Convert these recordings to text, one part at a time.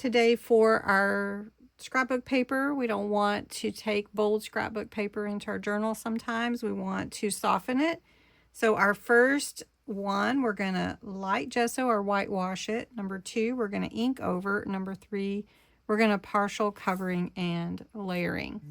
Today for our scrapbook paper, we don't want to take bold scrapbook paper into our journal sometimes. We want to soften it. So our first one, we're going to light gesso or whitewash it. Number 2, we're going to ink over. Number 3, we're going to partial covering and layering.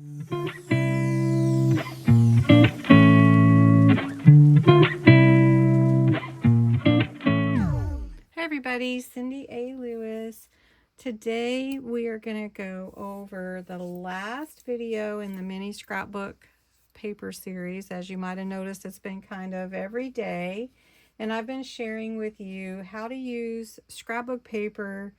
Hey everybody, Cindy A. Lewis. Today we are going to go over the last video in the mini scrapbook paper series. As you might have noticed, it's been kind of every day, and I've been sharing with you how to use scrapbook paper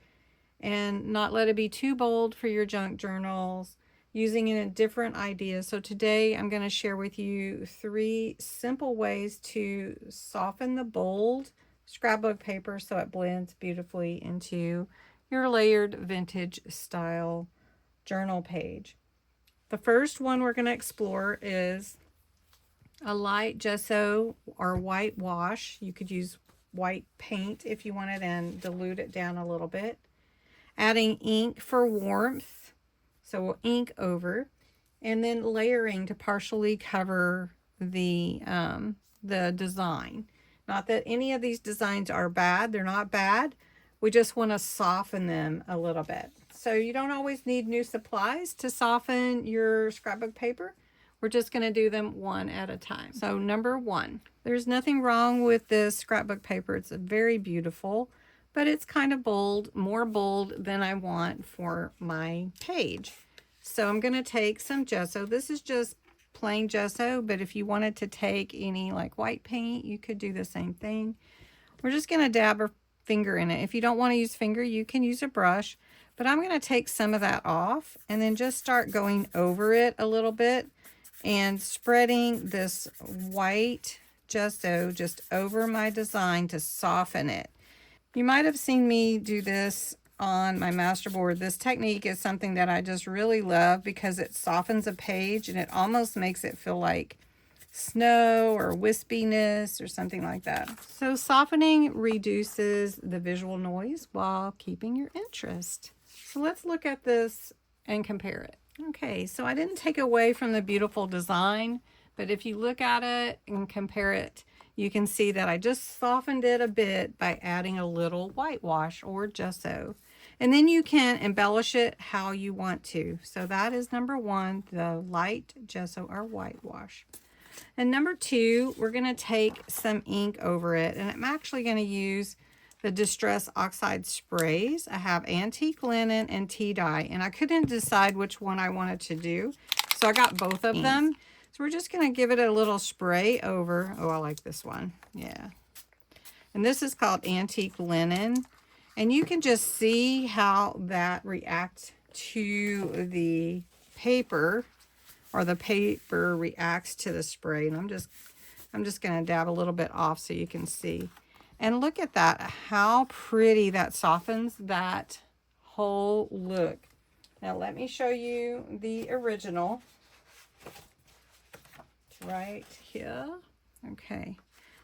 and not let it be too bold for your junk journals, using it in different ideas. So today I'm going to share with you 3 simple ways to soften the bold scrapbook paper so it blends beautifully into your layered vintage style journal page. The first one we're going to explore is a light gesso or whitewash. You could use white paint if you wanted and dilute it down a little bit. Adding ink for warmth, so we'll ink over, and then layering to partially cover the design. Not that any of these designs are bad, they're not bad. We just want to soften them a little bit. So you don't always need new supplies to soften your scrapbook paper. We're just going to do them one at a time. So number 1, there's nothing wrong with this scrapbook paper. It's very beautiful, but it's kind of bold, more bold than I want for my page. So I'm going to take some gesso. This is just plain gesso, but if you wanted to take any like white paint, you could do the same thing. We're just going to dab our finger in it. If you don't want to use finger, you can use a brush, but I'm going to take some of that off and then just start going over it a little bit and spreading this white gesso just over my design to soften it. You might have seen me do this on my masterboard. This technique is something that I just really love because it softens a page and it almost makes it feel like snow or wispiness or something like that. So softening reduces the visual noise while keeping your interest. So let's look at this and compare it. Okay, so I didn't take away from the beautiful design, but if you look at it and compare it, you can see that I just softened it a bit by adding a little whitewash or gesso. And then you can embellish it how you want to. So that is number 1, the light gesso or whitewash. And number 2, we're going to take some ink over it. And I'm actually going to use the Distress Oxide sprays. I have Antique Linen and Tea Dye. And I couldn't decide which one I wanted to do, so I got both of them. So we're just going to give it a little spray over. Oh, I like this one. Yeah. And this is called Antique Linen. And you can just see how that reacts to the paper, or the paper reacts to the spray. And I'm just going to dab a little bit off so you can see. And look at that, how pretty that softens that whole look. Now let me show you the original. Right here. Okay,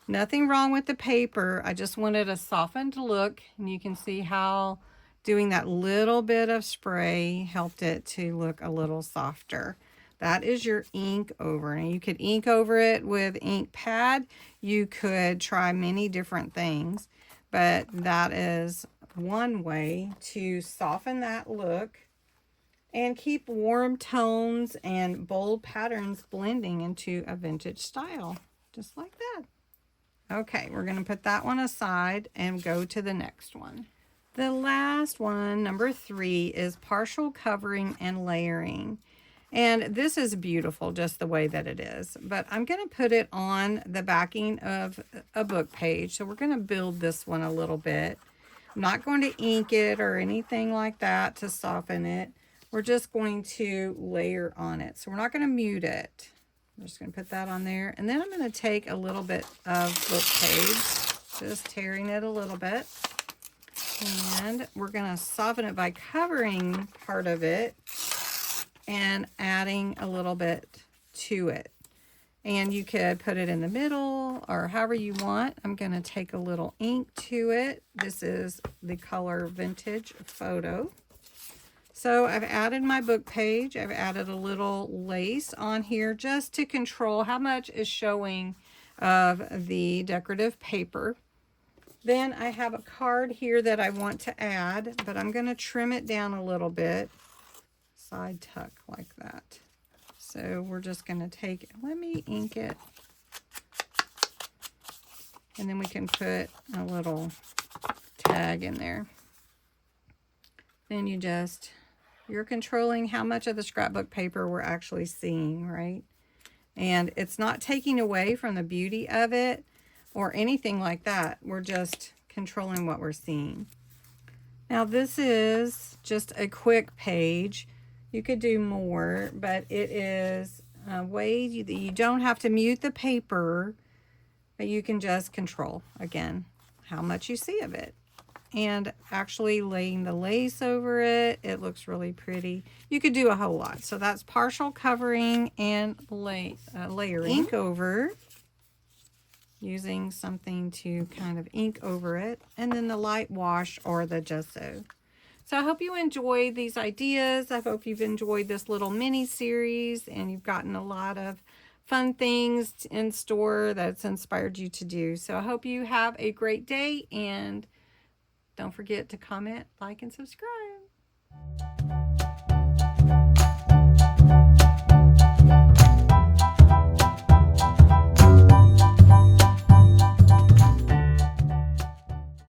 nothing wrong with the paper. I just wanted a softened look, and you can see how doing that little bit of spray helped it to look a little softer. That is your ink over, and you could ink over it with ink pad. You could try many different things, but that is one way to soften that look and keep warm tones and bold patterns blending into a vintage style, just like that. Okay, we're going to put that one aside and go to the next one. The last one, number 3, is partial covering and layering. And this is beautiful just the way that it is. But I'm going to put it on the backing of a book page. So we're going to build this one a little bit. I'm not going to ink it or anything like that to soften it. We're just going to layer on it. So we're not going to mute it. I'm just going to put that on there. And then I'm going to take a little bit of book page, just tearing it a little bit. And we're going to soften it by covering part of it and adding a little bit to it. And you could put it in the middle or however you want. I'm going to take a little ink to it. This is the color Vintage Photo. So I've added my book page. I've added a little lace on here just to control how much is showing of the decorative paper. Then I have a card here that I want to add, but I'm going to trim it down a little bit. Side tuck like that. So we're just going to take, let me ink it. And then we can put a little tag in there. Then you're controlling how much of the scrapbook paper we're actually seeing, right? And it's not taking away from the beauty of it or anything like that. We're just controlling what we're seeing. Now this is just a quick page. You could do more, but it is a way that you don't have to mute the paper, but you can just control, again, how much you see of it. And actually laying the lace over it, it looks really pretty. You could do a whole lot. So that's partial covering and layering. Ink over, using something to kind of ink over it, and then the light wash or the gesso. So I hope you enjoyed these ideas. I hope you've enjoyed this little mini series and you've gotten a lot of fun things in store that's inspired you to do. So I hope you have a great day, and don't forget to comment, like, and subscribe.